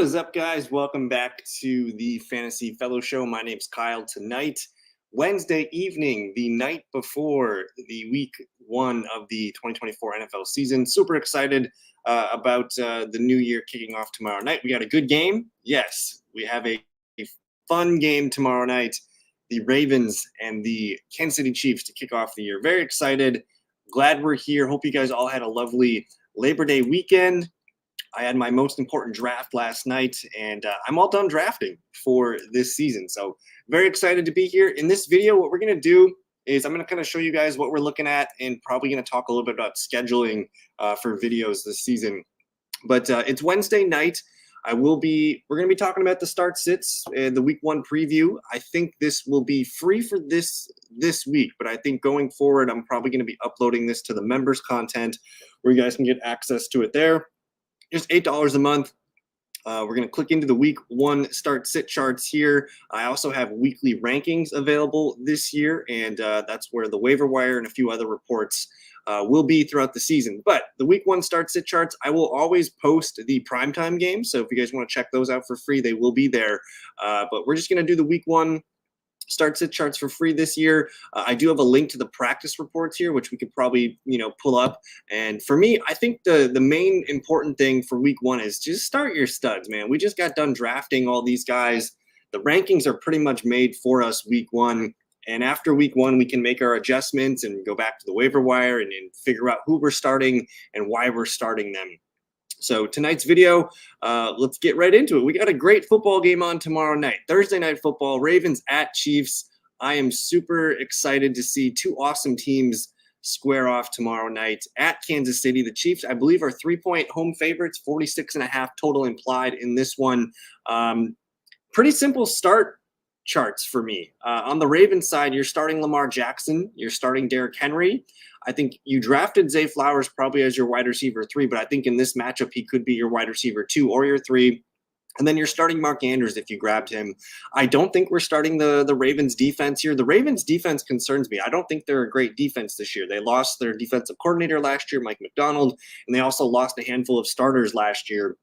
is up, guys? Welcome back to the Fantasy Fellow Show. My name's Kyle. Tonight, Wednesday evening, the night before the week one of the 2024 NFL season. Super excited about the new year kicking off tomorrow night. We got a good game. Yes, we have a fun game tomorrow night. The Ravens and the Kansas City Chiefs to kick off the year. Very excited. Glad we're here. Hope you guys all had a lovely Labor Day weekend. I had my most important draft last night, and I'm all done drafting for this season. So very excited to be here. In this video, what we're going to do is I'm going to kind of show you guys what we're looking at and probably going to talk a little bit about scheduling for videos this season. But it's Wednesday night. We're going to be talking about the start sits and the week one preview. I think this will be free for this week, but I think going forward, I'm probably going to be uploading this to the members content where you guys can get access to it there. Just $8 a month. We're going to click into the week one start sit charts here. I also have weekly rankings available this year, and that's where the waiver wire and a few other reports will be throughout the season. But the week one start sit charts, I will always post the primetime games. So if you guys want to check those out for free, they will be there. But we're just going to do the week one start sit charts for free this year. I do have a link to the practice reports here, which we could probably, pull up. And for me, I think the main important thing for week one is just start your studs, man. We just got done drafting all these guys. The rankings are pretty much made for us week one. And after week one, we can make our adjustments and go back to the waiver wire and figure out who we're starting and why we're starting them. So tonight's video, let's get right into it. We got a great football game on tomorrow night. Thursday night football, Ravens at Chiefs. I am super excited to see two awesome teams square off tomorrow night at Kansas City. The Chiefs, I believe, are 3-point home favorites, 46.5 total implied in this one. Pretty simple start charts for me. On the Ravens side, you're starting Lamar Jackson. You're starting Derrick Henry. I think you drafted Zay Flowers probably as your wide receiver 3, but I think in this matchup, he could be your wide receiver 2 or your 3. And then you're starting Mark Andrews if you grabbed him. I don't think we're starting the Ravens defense here. The Ravens defense concerns me. I don't think they're a great defense this year. They lost their defensive coordinator last year, Mike Macdonald, and they also lost a handful of starters last year.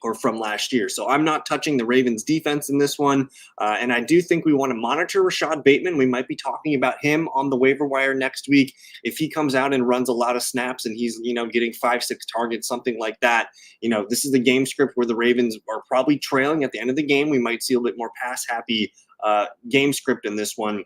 Or from last year. So I'm not touching the Ravens defense in this one. And I do think we want to monitor Rashad Bateman. We might be talking about him on the waiver wire next week. If he comes out and runs a lot of snaps and he's, getting 5-6 targets, something like that, this is the game script where the Ravens are probably trailing at the end of the game. We might see a little bit more pass happy game script in this one.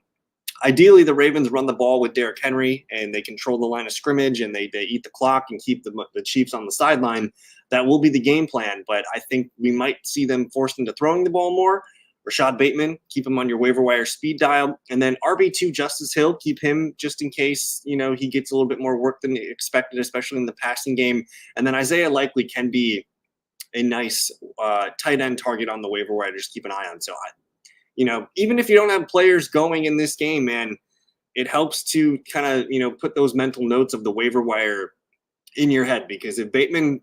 Ideally, the Ravens run the ball with Derrick Henry and they control the line of scrimmage and they eat the clock and keep the Chiefs on the sideline. That will be the game plan, but I think we might see them forced into throwing the ball more. Rashad Bateman, keep him on your waiver wire speed dial. And then RB2 Justice Hill, keep him just in case, he gets a little bit more work than expected, especially in the passing game. And then Isaiah Likely can be a nice tight end target on the waiver wire to just keep an eye on. So, even if you don't have players going in this game, man, it helps to kind of, put those mental notes of the waiver wire in your head, because if Bateman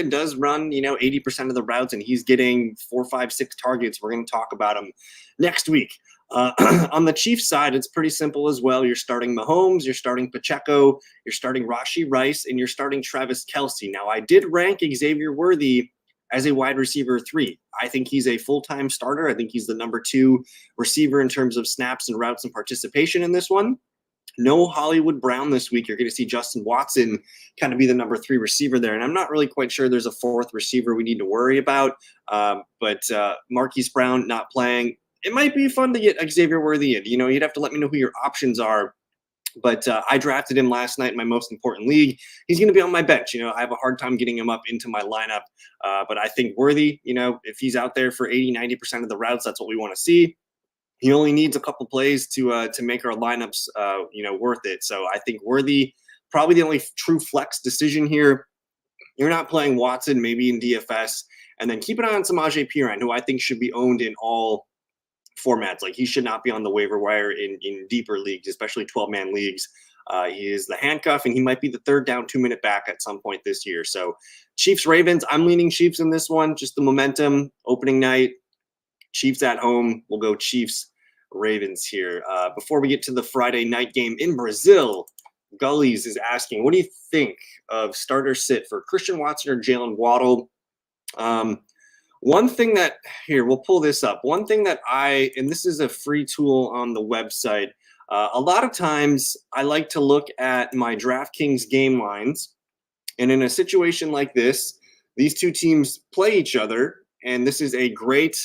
does run, 80% of the routes and he's getting 4, 5, 6 targets, we're going to talk about him next week. On the Chiefs side, it's pretty simple as well. You're starting Mahomes, you're starting Pacheco, you're starting Rashee Rice, and you're starting Travis Kelce. Now, I did rank Xavier Worthy as a wide receiver 3. I think he's a full-time starter. I think he's the number 2 receiver in terms of snaps and routes and participation in this one. No Hollywood Brown this week. You're going to see Justin Watson kind of be the number 3 receiver there. And I'm not really quite sure there's a 4th receiver we need to worry about. But Marquise Brown not playing. It might be fun to get Xavier Worthy in. You'd have to let me know who your options are. But I drafted him last night in my most important league. He's going to be on my bench. I have a hard time getting him up into my lineup. But I think Worthy, if he's out there for 80, 90% of the routes, that's what we want to see. He only needs a couple plays to make our lineups, worth it. So I think Worthy, probably the only true flex decision here. You're not playing Watson, maybe in DFS. And then keep an eye on Samaje Perine, who I think should be owned in all formats. Like, he should not be on the waiver wire in deeper leagues, especially 12-man leagues. He is the handcuff, and he might be the third down 2-minute back at some point this year. So Chiefs-Ravens, I'm leaning Chiefs in this one. Just the momentum, opening night. Chiefs at home. We'll go Chiefs Ravens here. Before we get to the Friday night game in Brazil, Gullies is asking, what do you think of starter sit for Christian Watson or Jalen Waddle? One thing that here, we'll pull this up. One thing that and this is a free tool on the website. A lot of times I like to look at my DraftKings game lines. And in a situation like these two teams play each other. And this is a great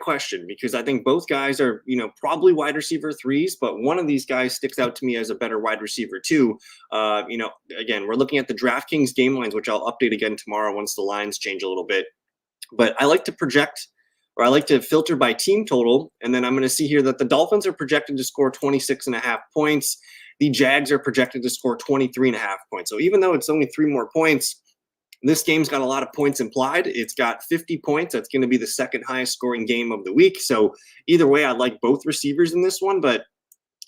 question because I think both guys are, probably wide receiver threes, but one of these guys sticks out to me as a better wide receiver too. Again, we're looking at the DraftKings game lines, which I'll update again tomorrow once the lines change a little bit. But I like to project, or I like to filter by team total. And then I'm going to see here that the Dolphins are projected to score 26.5 points. The Jags are projected to score 23.5 points. So even though it's only 3 more points, this game's got a lot of points implied. It's got 50 points. That's going to be the second highest scoring game of the week. So either way, I like both receivers in this one. But,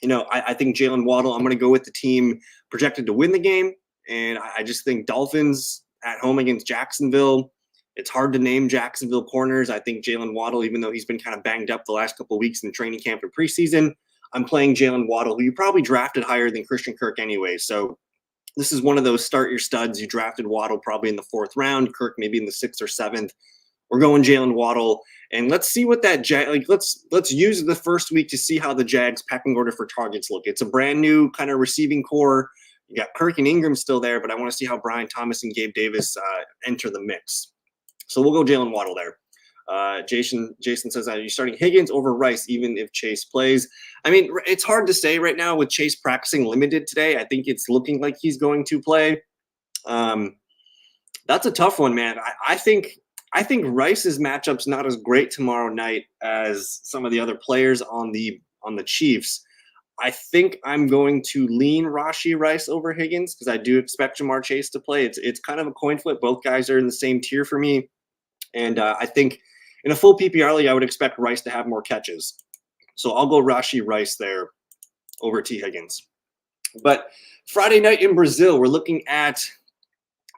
I think Jalen Waddle, I'm going to go with the team projected to win the game. And I just think Dolphins at home against Jacksonville. It's hard to name Jacksonville corners. I think Jalen Waddle, even though he's been kind of banged up the last couple of weeks in training camp and preseason, I'm playing Jalen Waddle, who you probably drafted higher than Christian Kirk anyway. So this is one of those start your studs. You drafted Waddle probably in the 4th round, Kirk maybe in the 6th or 7th. We're going Jalen Waddle, and let's see what that let's use the first week to see how the Jags pecking order for targets look. It's a brand new kind of receiving core. You got Kirk and Ingram still there, but I want to see how Brian Thomas and Gabe Davis enter the mix. So we'll go Jalen Waddle there. Jason says, are you starting Higgins over Rice even if Chase plays? I mean, it's hard to say right now with Chase practicing limited today. I think it's looking like he's going to play. That's a tough one, man. I think Rice's matchup's not as great tomorrow night as some of the other players on the Chiefs. I think I'm going to lean Rashee Rice over Higgins because I do expect Ja'Marr Chase to play. It's kind of a coin flip. Both guys are in the same tier for me. And I think in a full PPR league, I would expect Rice to have more catches. So I'll go Rashee Rice there over T. Higgins. But Friday night in Brazil, we're looking at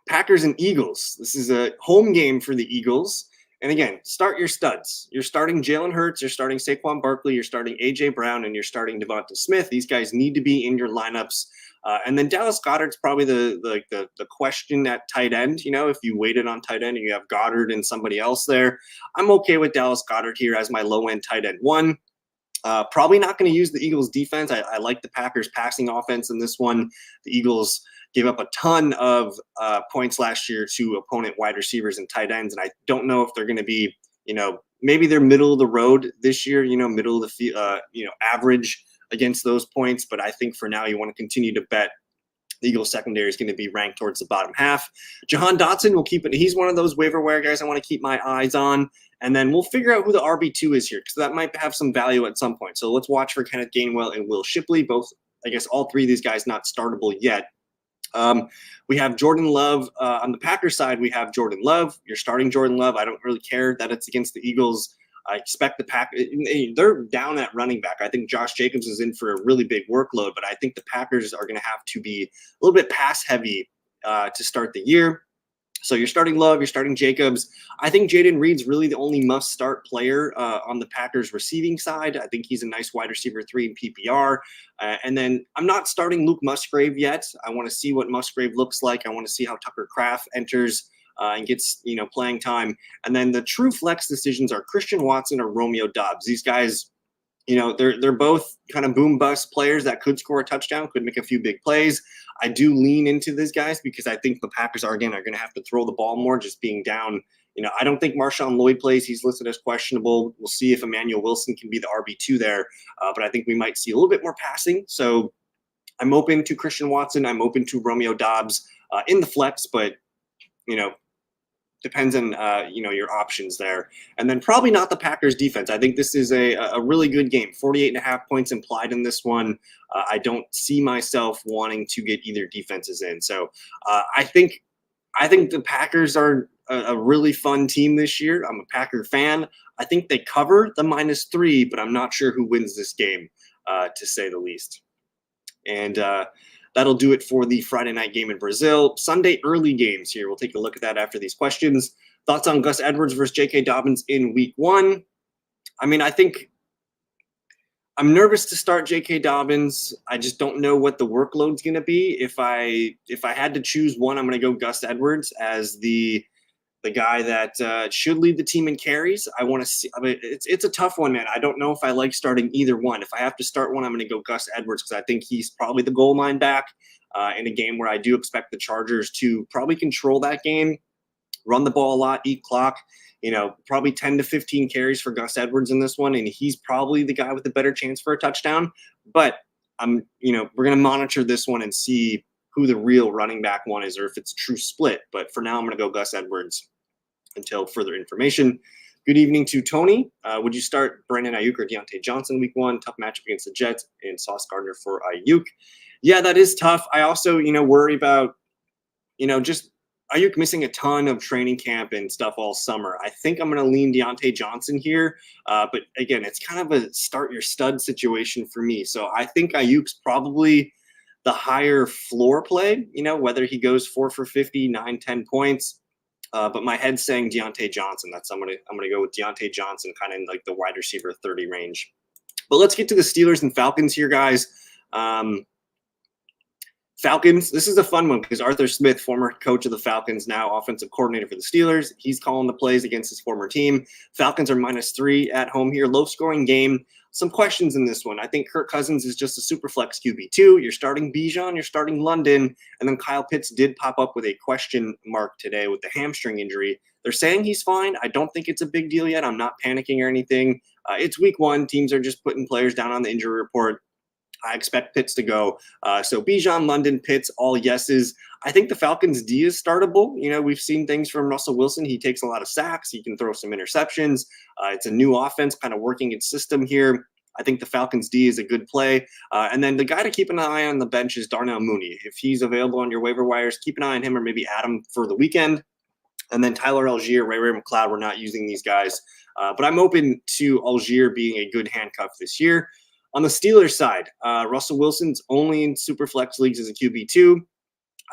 Packers and Eagles. This is a home game for the Eagles. And again, start your studs. You're starting Jalen Hurts, you're starting Saquon Barkley, you're starting A.J. Brown, and you're starting Devonta Smith. These guys need to be in your lineups. And then Dallas Goedert's probably the question at tight end. If you waited on tight end and you have Goddard and somebody else there, I'm okay with Dallas Goedert here as my low-end tight end 1. Probably not going to use the Eagles defense. I like the Packers passing offense in this one. The Eagles gave up a ton of points last year to opponent wide receivers and tight ends. And I don't know if they're going to be, maybe they're middle of the road this year, middle of the, average against those points. But I think for now, you want to continue to bet the Eagles secondary is going to be ranked towards the bottom half. Jahan Dotson will keep it. He's one of those waiver wire guys I want to keep my eyes on. And then we'll figure out who the RB2 is here because that might have some value at some point. So let's watch for Kenneth Gainwell and Will Shipley. Both, I guess, all 3 of these guys not startable yet. We have Jordan Love on the Packers side. We have Jordan Love. You're starting Jordan Love. I don't really care that it's against the Eagles. I expect the Packers. They're down at running back. I think Josh Jacobs is in for a really big workload, but I think the Packers are going to have to be a little bit pass heavy to start the year. So you're starting Love, you're starting Jacobs. I think Jaden Reed's really the only must-start player on the Packers receiving side. I think he's a nice wide receiver 3 in PPR. And then I'm not starting Luke Musgrave yet. I want to see what Musgrave looks like. I want to see how Tucker Kraft enters and gets playing time. And then the true flex decisions are Christian Watson or Romeo Doubs. These guys, they're both kind of boom bust players that could score a touchdown, could make a few big plays. I do lean into these guys because I think the Packers are going to have to throw the ball more, just being down. I don't think Marshawn Lloyd plays. He's listed as questionable. We'll see if Emmanuel Wilson can be the RB2 there. But I think we might see a little bit more passing. So I'm open to Christian Watson. I'm open to Romeo Doubs in the flex, but, depends on, your options there. And then probably not the Packers defense. I think this is a really good game. 48.5 points implied in this one. I don't see myself wanting to get either defenses in. So I think the Packers are a really fun team this year. I'm a Packer fan. I think they cover the -3, but I'm not sure who wins this game, to say the least. And that'll do it for the Friday night game in Brazil. Sunday early games here. We'll take a look at that after these questions. Thoughts on Gus Edwards versus J.K. Dobbins in week 1? I mean, I think I'm nervous to start J.K. Dobbins. I just don't know what the workload's going to be. If I had to choose one, I'm going to go Gus Edwards as the the guy that should lead the team in carries. I want to see. I mean, it's a tough one, man. I don't know if I like starting either one. If I have to start one, I'm going to go Gus Edwards because I think he's probably the goal line back in a game where I do expect the Chargers to probably control that game, run the ball a lot, eat clock. Probably 10 to 15 carries for Gus Edwards in this one, and he's probably the guy with a better chance for a touchdown. But we're going to monitor this one and see who the real running back one is, or if it's a true split. But for now, I'm going to go Gus Edwards until further information. Good evening to Tony. Would you start Brandon Ayuk or Deontay Johnson week 1? Tough matchup against the Jets, and Sauce Gardner for Ayuk. Yeah, that is tough. I also, worry about, just Ayuk missing a ton of training camp and stuff all summer. I think I'm going to lean Deontay Johnson here. But again, it's kind of a start your stud situation for me. So I think Ayuk's probably the higher floor play, whether he goes 4 for 50, 9, 10 points. But my head's saying Deontay Johnson. I'm gonna go with Deontay Johnson, kind of in like the wide receiver 30 range. But let's get to the Steelers and Falcons here, guys. Falcons, this is a fun one because Arthur Smith, former coach of the Falcons, now offensive coordinator for the Steelers. He's calling the plays against his former team. Falcons are -3 at home here. Low-scoring game. Some questions in this one. I think Kirk Cousins is just a super flex QB2. You're starting Bijan, you're starting London, and then Kyle Pitts did pop up with a question mark today with the hamstring injury. They're saying he's fine. I don't think it's a big deal yet. I'm not panicking or anything. It's week 1. Teams are just putting players down on the injury report. I expect Pitts to go. So Bijan, London, Pitts, all yeses. I think the Falcons' D is startable. We've seen things from Russell Wilson. He takes a lot of sacks. He can throw some interceptions. It's a new offense kind of working its system here. I think the Falcons' D is a good play. And then the guy to keep an eye on the bench is Darnell Mooney. If he's available on your waiver wires, keep an eye on him or maybe add him for the weekend. And then Tyler Algier, Ray McLeod, we're not using these guys. But I'm open to Algier being a good handcuff this year. On the Steelers side, Russell Wilson's only in Superflex leagues as a QB2.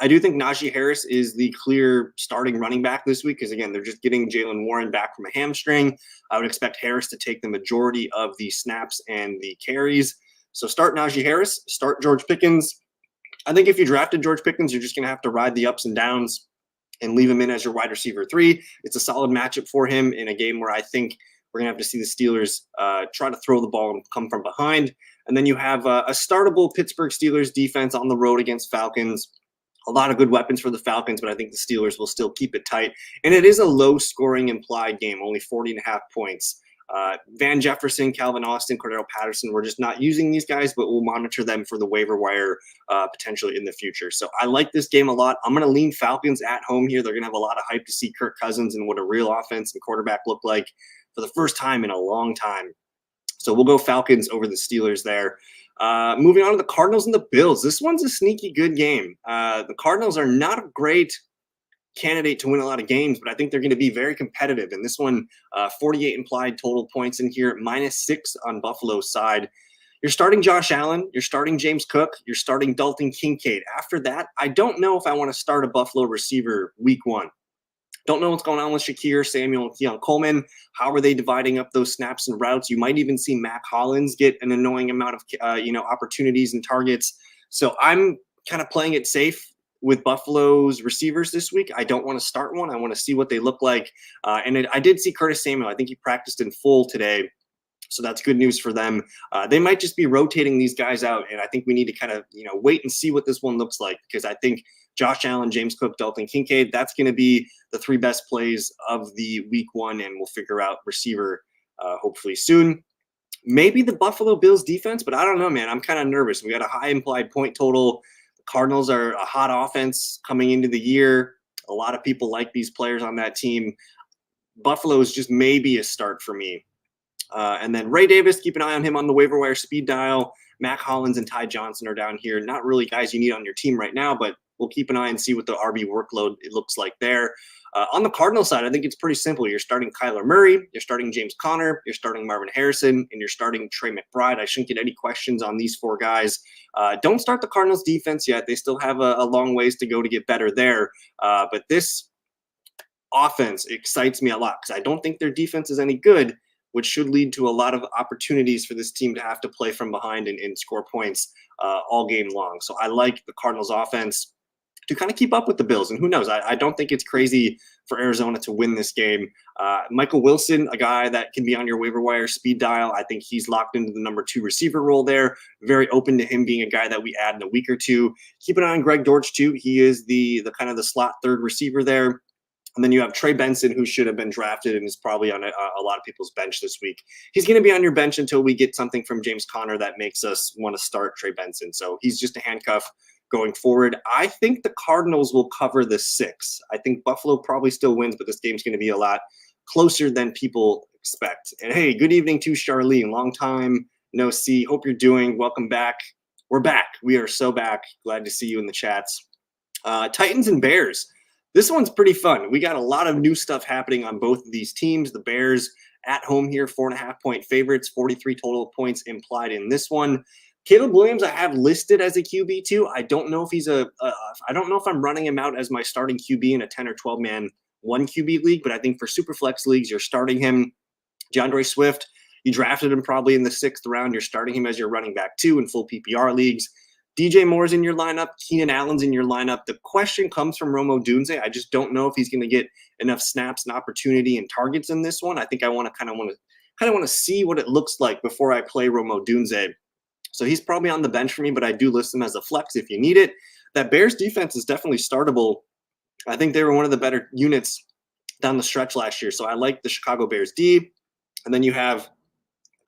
I do think Najee Harris is the clear starting running back this week because, again, they're just getting Jaylen Warren back from a hamstring. I would expect Harris to take the majority of the snaps and the carries. So start Najee Harris, start George Pickens. I think if you drafted George Pickens, you're just going to have to ride the ups and downs and leave him in as your wide receiver 3. It's a solid matchup for him in a game where I think we're going to have to see the Steelers try to throw the ball and come from behind. And then you have a startable Pittsburgh Steelers defense on the road against Falcons. A lot of good weapons for the Falcons, but I think the Steelers will still keep it tight. And it is a low-scoring implied game, only 40.5 points. Van Jefferson, Calvin Austin, Cordero Patterson, we're just not using these guys, but we'll monitor them for the waiver wire potentially in the future. So I like this game a lot. I'm going to lean Falcons at home here. They're going to have a lot of hype to see Kirk Cousins and what a real offense and quarterback look like for the first time in a long time. So we'll go Falcons over the Steelers there. Moving on to the Cardinals and the Bills. This one's a sneaky good game. The Cardinals are not a great candidate to win a lot of games, but I think they're going to be very competitive. And this one, 48 implied total points in here, -6 on Buffalo's side. You're starting Josh Allen. You're starting James Cook. You're starting Dalton Kincaid. After that, I don't know if I want to start a Buffalo receiver week 1. Don't know what's going on with Shakir, Samuel, and Keon Coleman. How are they dividing up those snaps and routes? You might even see Mac Hollins get an annoying amount of opportunities and targets. So I'm kind of playing it safe with Buffalo's receivers this week. I don't want to start one. I want to see what they look like. I did see Curtis Samuel. I think he practiced in full today. So that's good news for them. They might just be rotating these guys out. And I think we need to kind of, wait and see what this one looks like, because I think Josh Allen, James Cook, Dalton Kincaid, that's going to be the 3 best plays of the week 1. And we'll figure out receiver hopefully soon. Maybe the Buffalo Bills defense, but I don't know, man. I'm kind of nervous. We got a high implied point total. The Cardinals are a hot offense coming into the year. A lot of people like these players on that team. Buffalo is just maybe a start for me. And then Ray Davis, keep an eye on him on the waiver wire speed dial. Mac Hollins and Ty Johnson are down here. Not really guys you need on your team right now, but we'll keep an eye and see what the RB workload it looks like there. On the Cardinal side, I think it's pretty simple. You're starting Kyler Murray, you're starting James Conner, you're starting Marvin Harrison, and you're starting Trey McBride. I shouldn't get any questions on these 4 guys. Don't start the Cardinals defense yet. They still have a long ways to go to get better there. But this offense excites me a lot because I don't think their defense is any good, which should lead to a lot of opportunities for this team to have to play from behind and score points all game long. So I like the Cardinals offense. to kind of keep up with the Bills. And who knows? I don't think it's crazy for Arizona to win this game. Michael Wilson, a guy that can be on your waiver wire speed dial. I think he's locked into the number 2 receiver role there. Very open to him being a guy that we add in a week or two. Keep an eye on Greg Dortch too. He is the kind of the slot third receiver there. And then you have Trey Benson, who should have been drafted and is probably on a lot of people's bench this week. He's going to be on your bench until we get something from James Conner that makes us want to start Trey Benson. So he's just a handcuff going forward. I think the Cardinals will cover the 6. I think Buffalo probably still wins, but this game's going to be a lot closer than people expect. And hey, good evening to Charlene. Long time no see. Hope you're doing. Welcome back. We're back. We are so back. Glad to see you in the chats. Titans and Bears. This one's pretty fun. We got a lot of new stuff happening on both of these teams. The Bears at home here, 4.5-point favorites, 43 total points implied in this one. Caleb Williams, I have listed as a QB2. I don't know if he's I don't know if I'm running him out as my starting QB in a 10 or 12 man 1 QB league, but I think for super flex leagues, you're starting him. DeAndre Swift, you drafted him probably in the 6th round. You're starting him as your running back 2 in full PPR leagues. DJ Moore's in your lineup. Keenan Allen's in your lineup. The question comes from Rome Odunze. I just don't know if he's going to get enough snaps and opportunity and targets in this one. I think I want to see what it looks like before I play Rome Odunze. So he's probably on the bench for me, but I do list him as a flex if you need it. That Bears defense is definitely startable. I think they were one of the better units down the stretch last year. So I like the Chicago Bears D. And then you have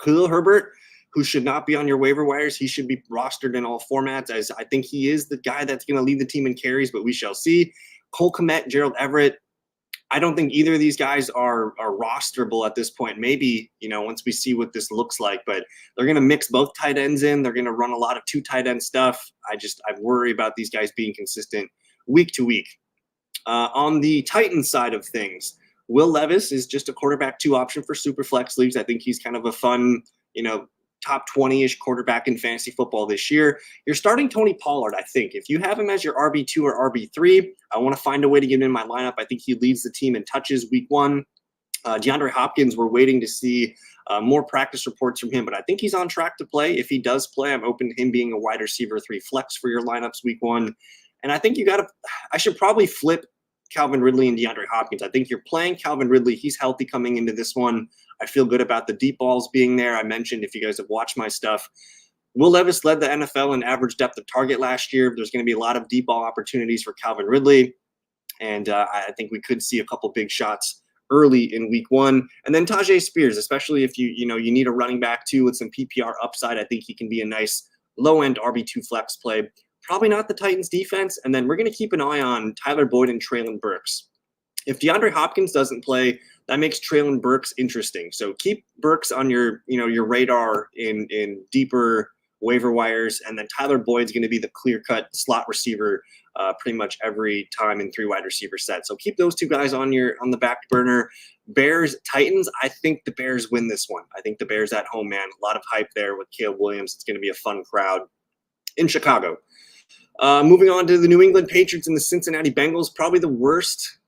Khalil Herbert, who should not be on your waiver wires. He should be rostered in all formats, as I think he is the guy that's going to lead the team in carries, but we shall see. Cole Kmet, Gerald Everett. I don't think either of these guys are rosterable at this point. Maybe, once we see what this looks like, but they're going to mix both tight ends in. They're going to run a lot of 2 tight end stuff. I worry about these guys being consistent week to week. On the Titans side of things, Will Levis is just a quarterback 2 option for super flex leagues. I think he's kind of a fun, top 20-ish quarterback in fantasy football this year. You're starting Tony Pollard, I think. If you have him as your RB2 or RB3, I want to find a way to get him in my lineup. I think he leads the team in touches week 1. DeAndre Hopkins, we're waiting to see more practice reports from him, but I think he's on track to play. If he does play, I'm open to him being a wide receiver 3 flex for your lineups week 1. And I think I should probably flip Calvin Ridley and DeAndre Hopkins. I think you're playing Calvin Ridley. He's healthy coming into this one. I feel good about the deep balls being there. I mentioned, if you guys have watched my stuff, Will Levis led the NFL in average depth of target last year. There's going to be a lot of deep ball opportunities for Calvin Ridley. And I think we could see a couple big shots early in week 1. And then Tajay Spears, especially if you need a running back too with some PPR upside, I think he can be a nice low-end RB2 flex play. Probably not the Titans defense. And then we're going to keep an eye on Tyler Boyd and Treylon Burks. If DeAndre Hopkins doesn't play, that makes Treylon Burks interesting. So keep Burks on your radar in deeper waiver wires. And then Tyler Boyd's going to be the clear-cut slot receiver pretty much every time in 3 wide receiver sets. So keep those 2 guys on the back burner. Bears, Titans, I think the Bears win this one. I think the Bears at home, man. A lot of hype there with Caleb Williams. It's going to be a fun crowd in Chicago. Moving on to the New England Patriots and the Cincinnati Bengals, probably the worst,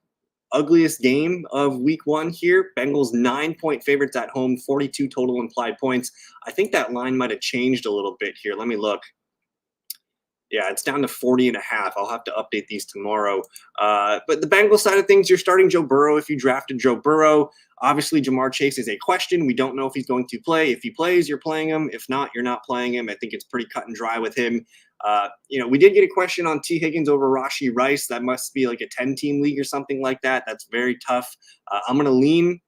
ugliest game of week 1 here. Bengals 9-point favorites at home, 42 total implied points. I think that line might have changed a little bit here. Let me look. Yeah, it's down to 40.5. I'll have to update these tomorrow. But the Bengals side of things, you're starting Joe Burrow if you drafted Joe Burrow. Obviously, Jamar Chase is a question. We don't know if he's going to play. If he plays, you're playing him. If not, you're not playing him. I think it's pretty cut and dry with him. We did get a question on T. Higgins over Rashee Rice. That must be like a 10-team league or something like that. That's very tough. I'm going to lean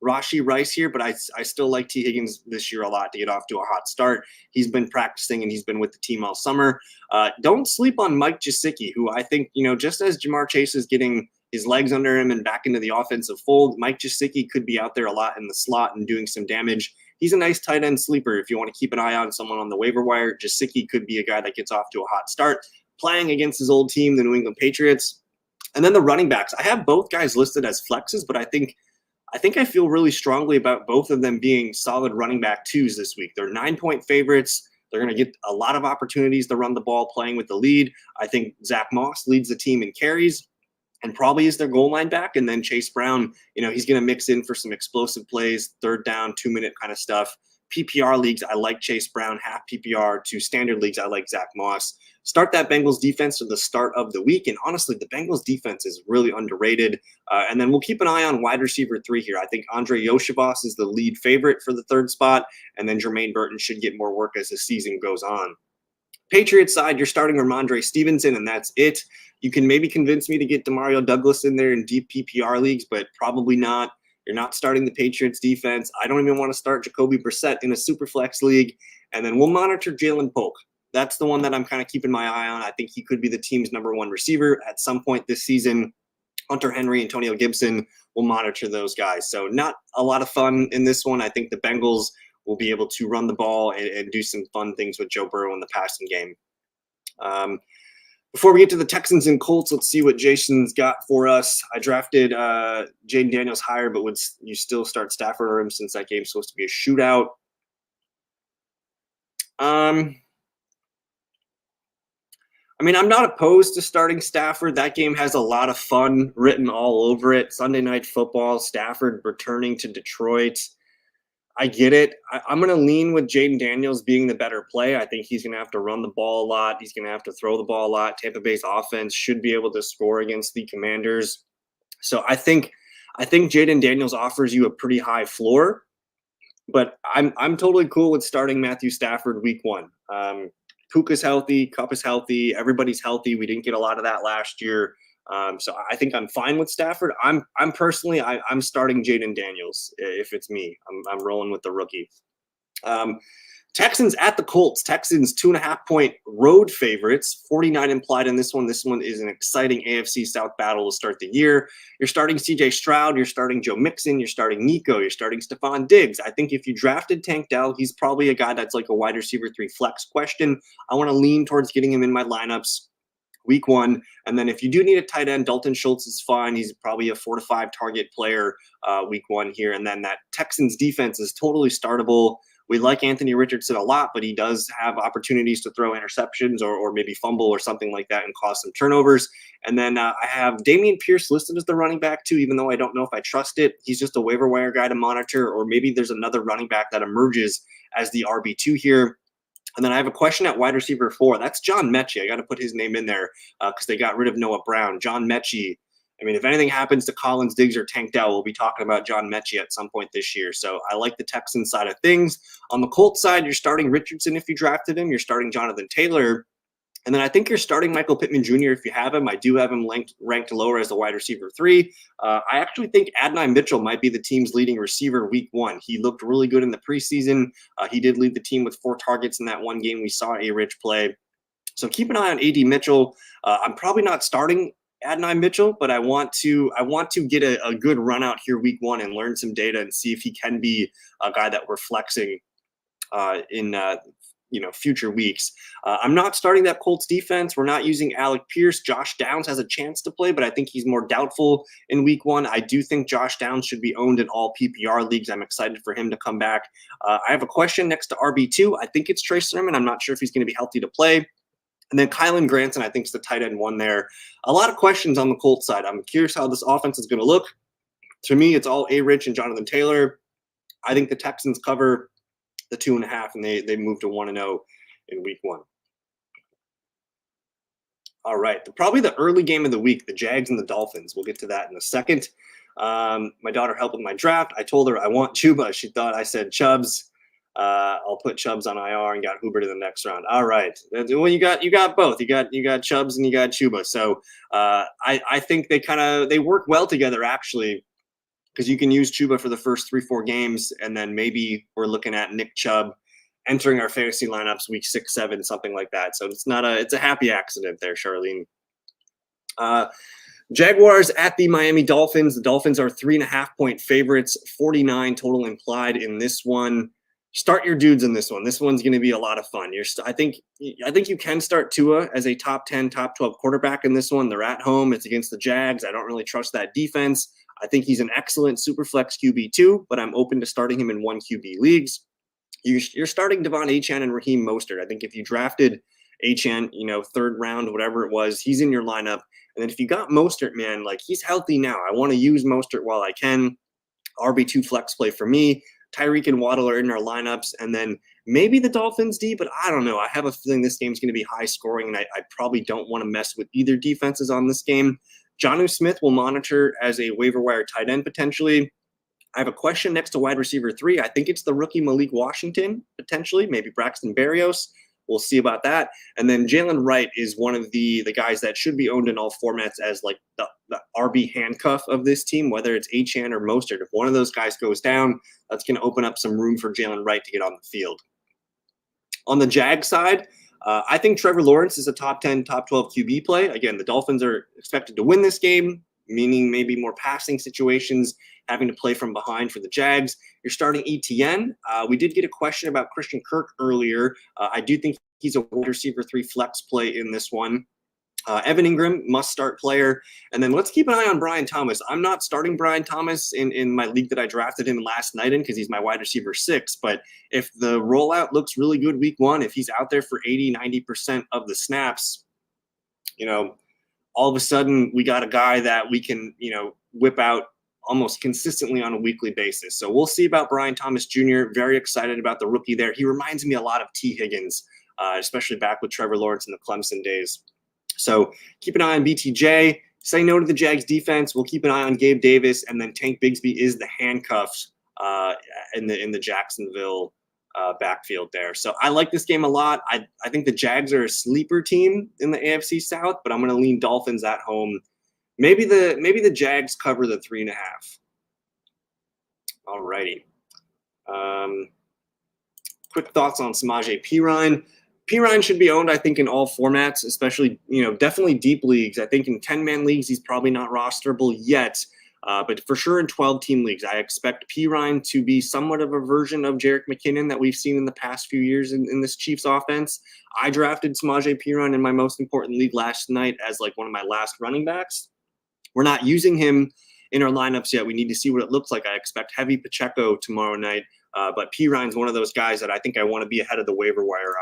Rashee Rice here, but I still like T. Higgins this year a lot to get off to a hot start. He's been practicing and he's been with the team all summer. Don't sleep on Mike Gesicki, who I think, just as Jamar Chase is getting his legs under him and back into the offensive fold, Mike Gesicki could be out there a lot in the slot and doing some damage. He's a nice tight end sleeper. If you want to keep an eye on someone on the waiver wire, Gesicki could be a guy that gets off to a hot start playing against his old team, the New England Patriots. And then the running backs. I have both guys listed as flexes, but I think I feel really strongly about both of them being solid running back 2s this week. They're 9-point favorites. They're going to get a lot of opportunities to run the ball playing with the lead. I think Zach Moss leads the team in carries and probably is their goal line back. And then Chase Brown, he's going to mix in for some explosive plays, 3rd down, 2-minute kind of stuff. PPR leagues, I like Chase Brown. Half PPR to standard leagues, I like Zach Moss. start that Bengals defense to the start of the week. And honestly, the Bengals defense is really underrated. And then we'll keep an eye on wide receiver 3 here. I think Andre Yoshibas is the lead favorite for the 3rd spot. And then Jermaine Burton should get more work as the season goes on. Patriots side, you're starting Ramondre Stevenson, and that's it. You can maybe convince me to get Demario Douglas in there in deep PPR leagues, but probably not. You're not starting the Patriots defense. I don't even want to start Jacoby Brissett in a super flex league. And then we'll monitor Jalen Polk. That's the one that I'm kind of keeping my eye on. I think he could be the team's #1 receiver at some point this season. Hunter Henry, Antonio Gibson, will monitor those guys. So not a lot of fun in this one. I think the Bengals will be able to run the ball and do some fun things with Joe Burrow in the passing game. Before we get to the Texans and Colts, let's see what Jason's got for us. I drafted Jayden Daniels higher, but would you still start Stafford or him since that game's supposed to be a shootout? I mean, I'm not opposed to starting Stafford. That game has a lot of fun written all over it. Sunday Night Football, Stafford returning to Detroit. I get it. I'm going to lean with Jayden Daniels being the better play. I think he's going to have to run the ball a lot. He's going to have to throw the ball a lot. Tampa Bay's offense should be able to score against the Commanders. So I think Jayden Daniels offers you a pretty high floor, but I'm totally cool with starting Matthew Stafford week 1. Puka's healthy, Kupp is healthy, everybody's healthy. We didn't get a lot of that last year. So I think I'm fine with Stafford. I'm personally starting Jayden Daniels if it's me. I'm rolling with the rookie. Texans at the Colts. Texans 2.5-point road favorites. 49 implied in this one. This one is an exciting AFC South battle to start the year. You're starting CJ Stroud. You're starting Joe Mixon. You're starting Nico. You're starting Stephon Diggs. I think if you drafted Tank Dell, he's probably a guy that's like a wide receiver 3 flex question. I want to lean towards getting him in my lineups week 1. And then if you do need a tight end, Dalton Schultz is fine. He's probably a 4 to 5 target player week 1 here. And then that Texans defense is totally startable. We like Anthony Richardson a lot, but he does have opportunities to throw interceptions or maybe fumble or something like that and cause some turnovers. And then I have Dameon Pierce listed as the running back too, even though I don't know if I trust it. He's just a waiver wire guy to monitor, or maybe there's another running back that emerges as the RB2 here. And then I have a question at wide receiver 4. That's John Mechie. I got to put his name in there because they got rid of Noah Brown. John Mechie. I mean, if anything happens to Collins, Diggs, or Tank Dell, we'll be talking about John Mechie at some point this year. So I like the Texans side of things. On the Colts side, you're starting Richardson if you drafted him. You're starting Jonathan Taylor. And then I think you're starting Michael Pittman Jr. if you have him. I do have him ranked lower as the wide receiver 3. I actually think Adonai Mitchell might be the team's leading receiver week 1. He looked really good in the preseason. He did lead the team with 4 targets in that one game we saw A-Rich play. So keep an eye on AD Mitchell. I'm probably not starting Adonai Mitchell, but I want to get a good run out here week 1 and learn some data and see if he can be a guy that we're flexing in future weeks. I'm not starting that Colts defense. We're not using Alec Pierce. Josh Downs has a chance to play, but I think he's more doubtful in week 1. I do think Josh Downs should be owned in all PPR leagues. I'm excited for him to come back. I have a question next to RB2. I think it's Trey Sermon. I'm not sure if he's going to be healthy to play. And then Kylan Granson, I think, is the tight end 1 there. A lot of questions on the Colts side. I'm curious how this offense is going to look. To me, it's all A-Rich and Jonathan Taylor. I think the Texans cover the 2.5, and they move to 1-0 in week 1. All right, probably the early game of the week, the Jags and the Dolphins. We'll get to that in a second. My daughter helped with my draft. I told her I want Chuba. She thought I said Chubbs. I'll put Chubbs on IR and got Huber to the next round. All right. Well, you got both. You got Chubbs and you got Chuba. So I think they work well together actually, because you can use Chuba for the first 3-4 games, and then maybe we're looking at Nick Chubb entering our fantasy lineups week 6, 7, something like that. So it's a happy accident there, Charlene. Jaguars at the Miami Dolphins. The Dolphins are 3.5-point favorites, 49 total implied in this one. Start your dudes in this one. This one's going to be a lot of fun. I think you can start Tua as a top 10, top 12 quarterback in this one. They're at home. It's against the Jags. I don't really trust that defense. I think he's an excellent superflex QB2, but I'm open to starting him in 1 QB leagues. You're starting Devon Achane and Raheem Mostert. I think if you drafted Achane, 3rd round, whatever it was, he's in your lineup. And then if you got Mostert, man, like he's healthy now. I want to use Mostert while I can. RB2 flex play for me. Tyreek and Waddle are in our lineups, and then maybe the Dolphins D, but I don't know. I have a feeling this game's going to be high scoring, and I probably don't want to mess with either defenses on this game. Jonnu Smith will monitor as a waiver wire tight end potentially. I have a question next to wide receiver 3. I think it's the rookie Malik Washington, potentially, maybe Braxton Berrios. We'll see about that. And then Jalen Wright is one of the guys that should be owned in all formats as like the RB handcuff of this team, whether it's Achane or Mostert. If one of those guys goes down, that's going to open up some room for Jalen Wright to get on the field. On the Jag side, I think Trevor Lawrence is a top 10, top 12 QB play. Again, the Dolphins are expected to win this game, meaning maybe more passing situations, having to play from behind for the Jags. You're starting ETN. We did get a question about Christian Kirk earlier. I do think he's a wide receiver 3 flex play in this one. Evan Ingram, must-start player. And then let's keep an eye on Brian Thomas. I'm not starting Brian Thomas in my league that I drafted him last night in because he's my wide receiver 6. But if the rollout looks really good week 1, if he's out there for 80, 90% of the snaps, all of a sudden we got a guy that we can, whip out almost consistently on a weekly basis. So we'll see about Brian Thomas Jr. Very excited about the rookie there. He reminds me a lot of T. Higgins, especially back with Trevor Lawrence in the Clemson days. So keep an eye on BTJ. Say no to the Jags defense. We'll keep an eye on Gabe Davis, and then Tank Bigsby is the handcuffs in the Jacksonville backfield there. So I like this game a lot. I think the Jags are a sleeper team in the AFC South, but I'm going to lean Dolphins at home. Maybe the Jags cover the 3.5. All righty. Quick thoughts on Samaje Perine. Perine should be owned, I think, in all formats, especially, definitely deep leagues. I think in 10-man leagues, he's probably not rosterable yet. But for sure in 12-team leagues, I expect Perine to be somewhat of a version of Jerick McKinnon that we've seen in the past few years in this Chiefs offense. I drafted Samaje Perine in my most important league last night as like one of my last running backs. We're not using him in our lineups yet. We need to see what it looks like. I expect heavy Pacheco tomorrow night. But Perine's one of those guys that I think I want to be ahead of the waiver wire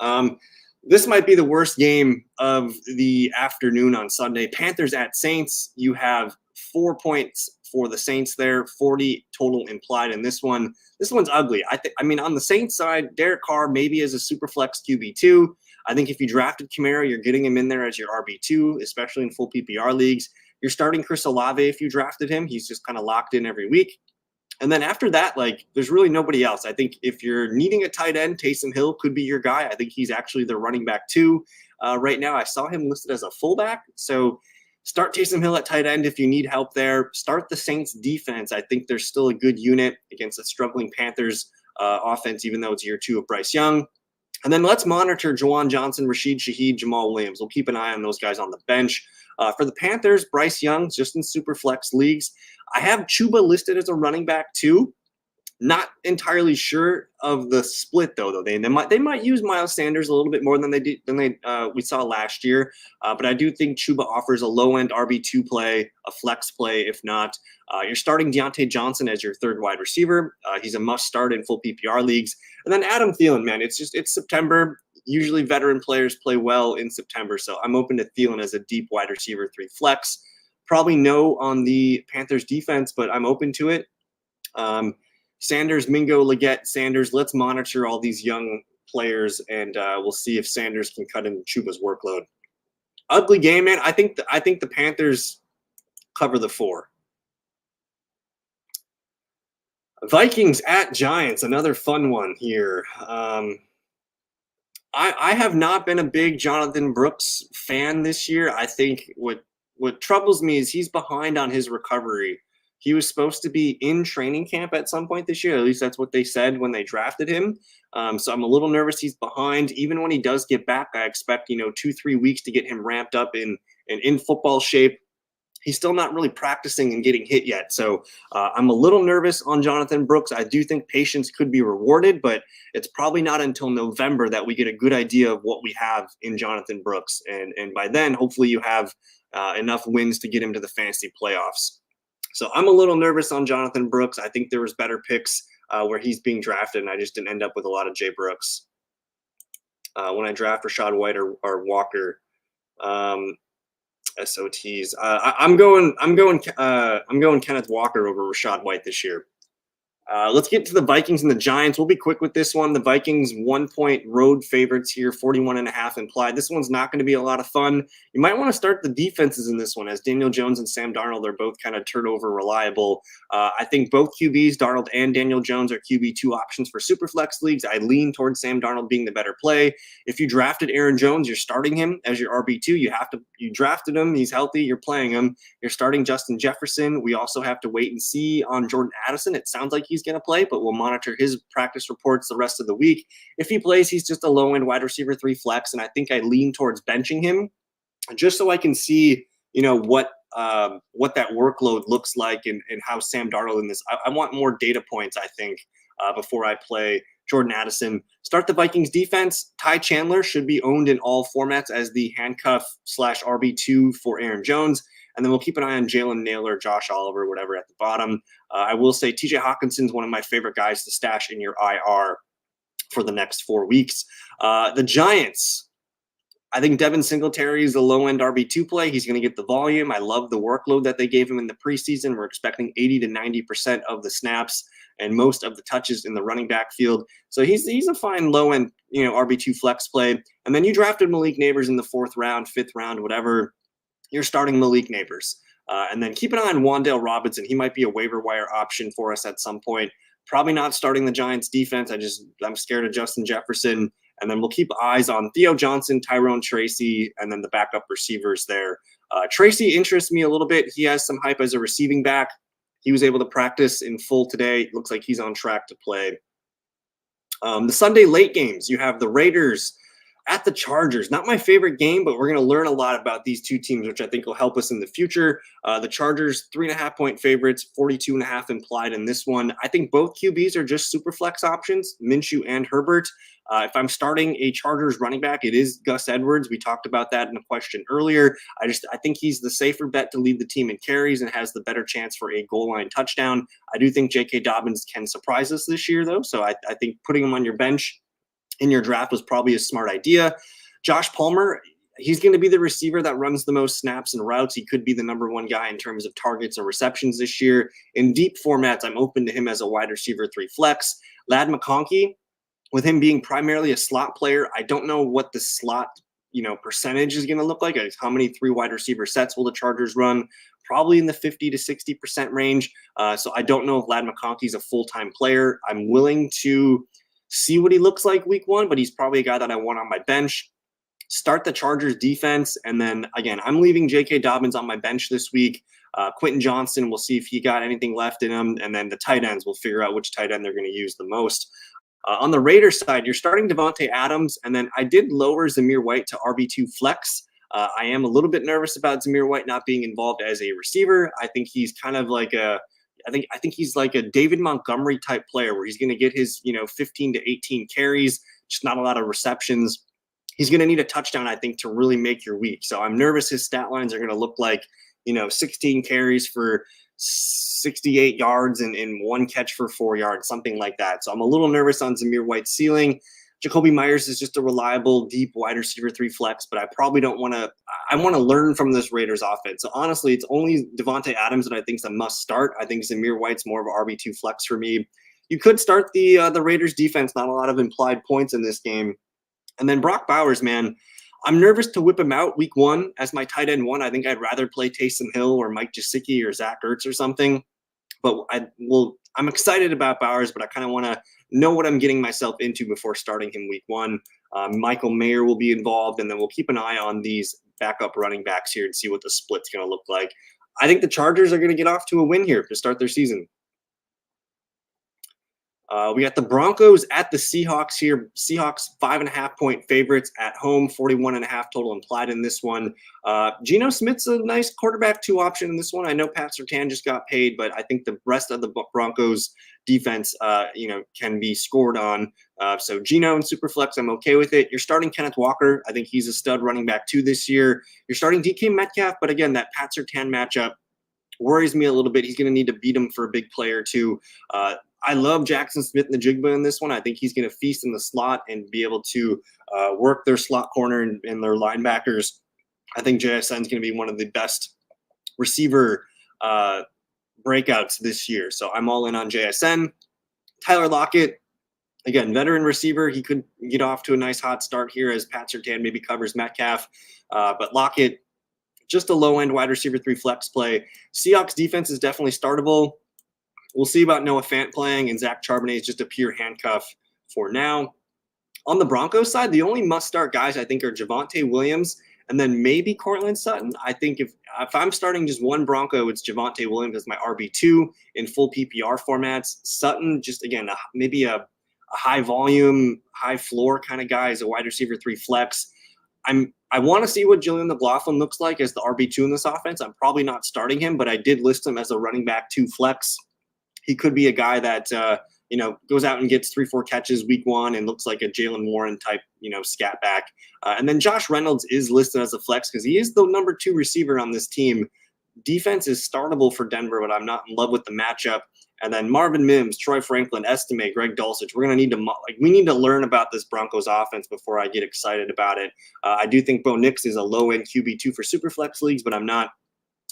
on. This might be the worst game of the afternoon on Sunday. Panthers at Saints. You have 4 points for the Saints there, 40 total implied in this one. This one's ugly. I mean, on the Saints side, Derek Carr maybe as a super flex QB2. I think if you drafted Kamara, you're getting him in there as your RB2, especially in full PPR leagues. You're starting Chris Olave if you drafted him. He's just kind of locked in every week. And then after that, there's really nobody else. I think if you're needing a tight end, Taysom Hill could be your guy. I think he's actually the running back too. Right now, I saw him listed as a fullback. So start Taysom Hill at tight end if you need help there. Start the Saints defense. I think they're still a good unit against a struggling Panthers offense, even though it's year 2 of Bryce Young. And then let's monitor Juwan Johnson, Rashid Shaheed, Jamal Williams. We'll keep an eye on those guys on the bench. For the Panthers, Bryce Young, just in super flex leagues. I have Chuba listed as a running back too. Not entirely sure of the split though. They might use Miles Sanders a little bit more than we saw last year. But I do think Chuba offers a low end RB2 play, a flex play. If not, you're starting Deontay Johnson as your third wide receiver. He's a must start in full PPR leagues. And then Adam Thielen, man, it's September. Usually veteran players play well in September. So I'm open to Thielen as a deep wide receiver 3 flex. Probably no on the Panthers defense, but I'm open to it. Sanders, Mingo, Leggett, Sanders. Let's monitor all these young players, and we'll see if Sanders can cut into Chuba's workload. Ugly game, man. I think the Panthers cover the 4. Vikings at Giants, another fun one here. I have not been a big Jonathan Brooks fan this year. I think what troubles me is he's behind on his recovery. He was supposed to be in training camp at some point this year. At least that's what they said when they drafted him. So I'm a little nervous he's behind. Even when he does get back, I expect 2-3 weeks to get him ramped up in football shape. He's still not really practicing and getting hit yet. So I'm a little nervous on Jonathan Brooks. I do think patience could be rewarded, but it's probably not until November that we get a good idea of what we have in Jonathan Brooks. And by then, hopefully you have enough wins to get him to the fantasy playoffs. So I'm a little nervous on Jonathan Brooks. I think there was better picks where he's being drafted, and I just didn't end up with a lot of Jay Brooks. When I draft Rachaad White or Walker, SOTs, I'm going Kenneth Walker over Rachaad White this year. Let's get to the Vikings and the Giants. We'll be quick with this one. The Vikings 1-point road favorites here, 41.5 implied. This one's not going to be a lot of fun. You might want to start the defenses in this one, as Daniel Jones and Sam Darnold are both kind of turnover reliable. I think both QBs, Darnold and Daniel Jones, are QB2 options for Superflex leagues. I lean towards Sam Darnold being the better play. If you drafted Aaron Jones, you're starting him as your RB2. You drafted him. He's healthy. You're playing him. You're starting Justin Jefferson. We also have to wait and see on Jordan Addison. It sounds like he's going to play, but we'll monitor his practice reports the rest of the week. If he plays, he's just a low-end wide receiver 3 flex, and I think I lean towards benching him just so I can see, what that workload looks like and how Sam Darnold in this. I want more data points, I think, before I play Jordan Addison. Start the Vikings defense. Ty Chandler should be owned in all formats as the handcuff / RB2 for Aaron Jones. And then we'll keep an eye on Jalen Nailor, Josh Oliver, whatever at the bottom. I will say TJ Hawkinson's one of my favorite guys to stash in your IR for the next 4 weeks. The Giants, I think Devin Singletary is the low-end RB2 play. He's going to get the volume. I love the workload that they gave him in the preseason. We're expecting 80 to 90% of the snaps and most of the touches in the running back field. So he's a fine low-end, RB2 flex play. And then you drafted Malik Nabers in the 4th round, 5th round, whatever. You're starting Malik Nabers. And then keep an eye on Wan'Dale Robinson. He might be a waiver wire option for us at some point. Probably not starting the Giants defense. I'm scared of Justin Jefferson. And then we'll keep eyes on Theo Johnson, Tyrone Tracy, and then the backup receivers there. Tracy interests me a little bit. He has some hype as a receiving back. He was able to practice in full today. It looks like he's on track to play. The Sunday late games, you have the Raiders at the Chargers. Not my favorite game, but we're going to learn a lot about these two teams, which I think will help us in the future. The Chargers, 3.5-point favorites, 42.5 implied in this one. I think both QBs are just super flex options, Minshew and Herbert. If I'm starting a Chargers running back, it is Gus Edwards. We talked about that in a question earlier. I think he's the safer bet to lead the team in carries and has the better chance for a goal line touchdown. I do think J.K. Dobbins can surprise us this year, though. So I think putting him on your bench in your draft was probably a smart idea. Josh Palmer, he's going to be the receiver that runs the most snaps and routes. He could be the number 1 guy in terms of targets and receptions this year. In deep formats, I'm open to him as a wide receiver 3 flex. Ladd McConkey, with him being primarily a slot player, I don't know what the slot, percentage is going to look like. How many 3 wide receiver sets will the Chargers run? Probably in the 50 to 60% range. So I don't know if Ladd McConkey's a full-time player. I'm willing to see what he looks like week 1, but he's probably a guy that I want on my bench. Start the Chargers defense. And then again, I'm leaving J.K. Dobbins on my bench this week. Quentin Johnson, we'll see if he got anything left in him. And then the tight ends, we'll figure out which tight end they're going to use the most. On the Raiders side, you're starting Devontae Adams. And then I did lower Zamir White to RB2 flex. I am a little bit nervous about Zamir White not being involved as a receiver. I think he's kind of like I think he's like a David Montgomery type player where he's going to get his, 15 to 18 carries, just not a lot of receptions. He's going to need a touchdown, I think, to really make your week. So I'm nervous his stat lines are going to look like, 16 carries for 68 yards and 1 catch for 4 yards, something like that. So I'm a little nervous on Zamir White's ceiling. Jacoby Myers is just a reliable, deep wide receiver 3 flex, but I probably don't want to – I want to learn from this Raiders offense. So, honestly, it's only Devontae Adams that I think is a must-start. I think Zamir White's more of an RB2 flex for me. You could start the Raiders defense, not a lot of implied points in this game. And then Brock Bowers, man, I'm nervous to whip him out week 1 as my tight end 1. I think I'd rather play Taysom Hill or Mike Gesicki or Zach Ertz or something. But I'm excited about Bowers, but I kind of want to know what I'm getting myself into before starting him week 1. Michael Mayer will be involved, and then we'll keep an eye on these backup running backs here and see what the split's going to look like. I think the Chargers are going to get off to a win here to start their season. We got the Broncos at the Seahawks here. Seahawks 5.5-point favorites at home, 41.5 total implied in this one. Geno Smith's a nice quarterback 2 option in this one. I know Pat Surtain just got paid, but I think the rest of the Broncos defense, can be scored on. So Geno and Superflex, I'm okay with it. You're starting Kenneth Walker. I think he's a stud running back 2 this year. You're starting DK Metcalf, but again, that Pat Surtain matchup worries me a little bit. He's going to need to beat him for a big player too. I love Jackson Smith-Njigba in this one. I think he's going to feast in the slot and be able to work their slot corner and their linebackers. I think JSN is going to be one of the best receiver breakouts this year. So I'm all in on JSN. Tyler Lockett, again, veteran receiver. He could get off to a nice hot start here as Pat Surtain maybe covers Metcalf. But Lockett, just a low-end wide receiver 3 flex play. Seahawks defense is definitely startable. We'll see about Noah Fant playing, and Zach Charbonnet is just a pure handcuff for now. On the Broncos side, the only must-start guys I think are Javonte Williams and then maybe Courtland Sutton. I think if I'm starting just one Bronco, it's Javonte Williams as my RB2 in full PPR formats. Sutton, just again, maybe a high volume, high floor kind of guy as a wide receiver 3 flex. I want to see what Julian McLaughlin looks like as the RB2 in this offense. I'm probably not starting him, but I did list him as a running back 2 flex. He could be a guy that goes out and gets 3-4 catches week 1 and looks like a Jaylen Warren type, scat back. And then Josh Reynolds is listed as a flex because he is the number 2 receiver on this team. Defense is startable for Denver, but I'm not in love with the matchup. And then Marvin Mims, Troy Franklin, Estime, Greg Dulcich. We're going to need to we need to learn about this Broncos offense before I get excited about it. I do think Bo Nix is a low-end QB2 for Superflex leagues, but I'm not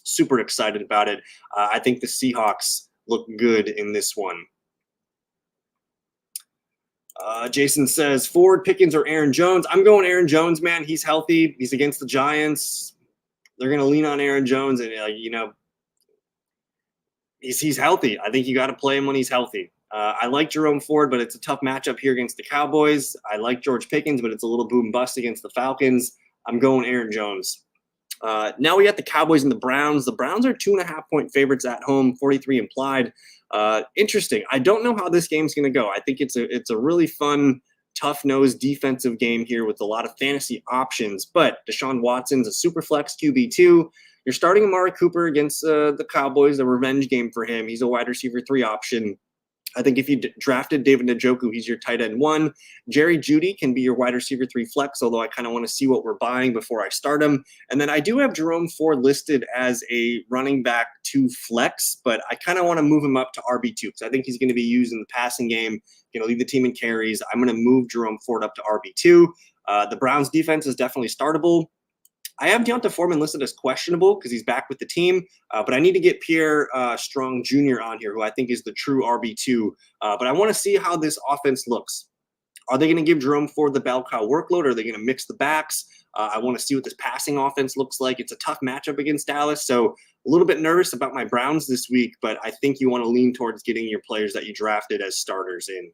super excited about it. I think the Seahawks look good in this one. Jason says, Ford, Pickens, or Aaron Jones. I'm going Aaron Jones, man. He's healthy. He's against the Giants. They're going to lean on Aaron Jones, and, he's healthy. I think you got to play him when he's healthy. I like Jerome Ford, but it's a tough matchup here against the Cowboys. I like George Pickens, but it's a little boom bust against the Falcons. I'm going Aaron Jones. Now we got the Cowboys and the Browns. The Browns are 2.5-point favorites at home, 43 implied. Interesting. I don't know how this game's going to go. I think it's a really fun, tough-nosed defensive game here with a lot of fantasy options. But Deshaun Watson's a super flex QB2. You're starting Amari Cooper against the Cowboys, a revenge game for him. He's a wide receiver 3 option. I think if you drafted David Njoku, he's your tight end 1. Jerry Jeudy can be your wide receiver 3 flex, although I kind of want to see what we're buying before I start him. And then I do have Jerome Ford listed as a running back 2 flex, but I kind of want to move him up to RB2 because I think he's going to be used in the passing game, lead the team in carries. I'm going to move Jerome Ford up to RB2. The Browns defense is definitely startable. I have Deonta Foreman listed as questionable because he's back with the team, but I need to get Pierre Strong Jr. on here, who I think is the true RB2. But I want to see how this offense looks. Are they going to give Jerome Ford the bell cow workload? Are they going to mix the backs? I want to see what this passing offense looks like. It's a tough matchup against Dallas, so a little bit nervous about my Browns this week, but I think you want to lean towards getting your players that you drafted as starters in.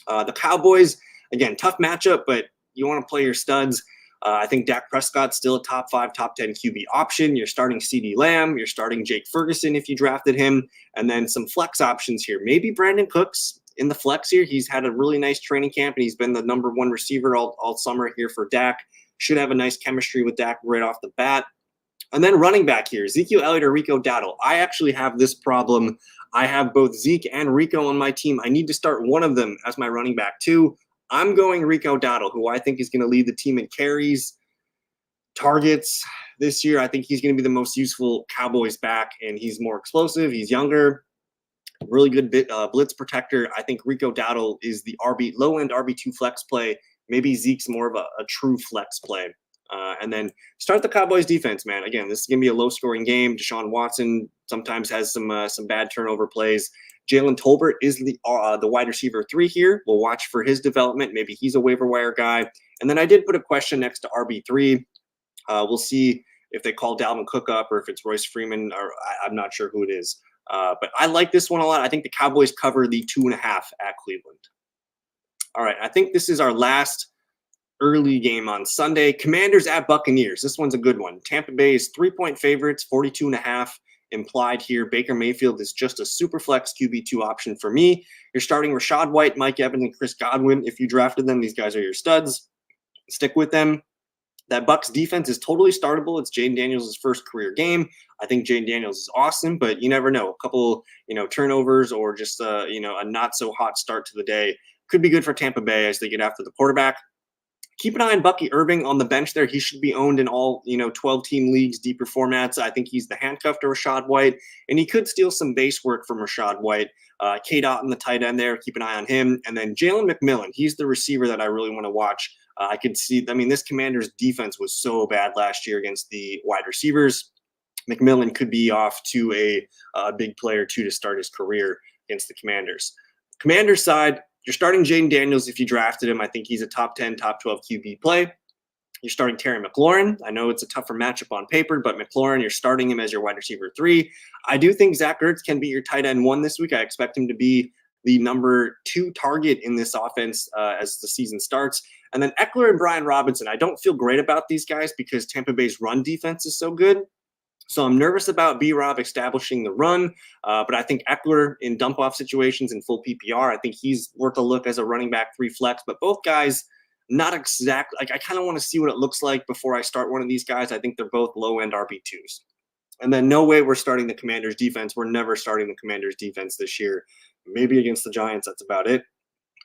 The Cowboys, again, tough matchup, but you want to play your studs. I think Dak Prescott's still a top 5, top 10 QB option. You're starting CeeDee Lamb. You're starting Jake Ferguson if you drafted him. And then some flex options here. Maybe Brandon Cooks in the flex here. He's had a really nice training camp, and he's been the number 1 receiver all summer here for Dak. Should have a nice chemistry with Dak right off the bat. And then running back here, Ezekiel Elliott or Rico Dowdle. I actually have this problem. I have both Zeke and Rico on my team. I need to start one of them as my running back too. I'm going Rico Dowdle, who I think is going to lead the team in carries, targets this year. I think he's going to be the most useful Cowboys back, and he's more explosive. He's younger, really good blitz protector. I think Rico Dowdle is the low-end RB2 flex play. Maybe Zeke's more of a true flex play. And then start the Cowboys defense, man. Again, this is going to be a low-scoring game. Deshaun Watson sometimes has some bad turnover plays. Jalen Tolbert is the wide receiver 3 here. We'll watch for his development. Maybe he's a waiver wire guy. And then I did put a question next to RB3. We'll see if they call Dalvin Cook up or if it's Royce Freeman, or I'm not sure who it is. But I like this one a lot. I think the Cowboys cover the 2.5 at Cleveland. All right, I think this is our last early game on Sunday. Commanders at Buccaneers. This one's a good one. Tampa Bay is 3-point favorites, 42.5 implied here. Baker Mayfield is just a super flex QB2 option for me. You're starting Rachaad White, Mike Evans, and Chris Godwin. If you drafted them, these guys are your studs. Stick with them. That Bucs defense is totally startable. It's Jayden Daniels' first career game. I think Jayden Daniels is awesome, but you never know. A couple, turnovers or just a not so hot start to the day could be good for Tampa Bay as they get after the quarterback. Keep an eye on Bucky Irving on the bench there. He should be owned in all, 12-team leagues, deeper formats. I think he's the handcuff to Rachaad White, and he could steal some base work from Rachaad White. K-Dot in the tight end there. Keep an eye on him. And then Jalen McMillan. He's the receiver that I really want to watch. I could see, this Commanders defense was so bad last year against the wide receivers. McMillan could be off to a big player, too, to start his career against the Commanders. Commander side, you're starting Jaden Daniels if you drafted him. I think he's a top 10, top 12 QB play. You're starting Terry McLaurin. I know it's a tougher matchup on paper, but McLaurin, you're starting him as your wide receiver 3. I do think Zach Ertz can be your tight end 1 this week. I expect him to be the number 2 target in this offense as the season starts. And then Eckler and Brian Robinson. I don't feel great about these guys because Tampa Bay's run defense is so good. So I'm nervous about B-Rob establishing the run, but I think Eckler in dump-off situations in full PPR, I think he's worth a look as a running back 3 flex. But both guys, not exactly. Like I kind of want to see what it looks like before I start one of these guys. I think they're both low-end RB2s. And then no way we're starting the Commanders defense. We're never starting the Commanders defense this year. Maybe against the Giants, that's about it.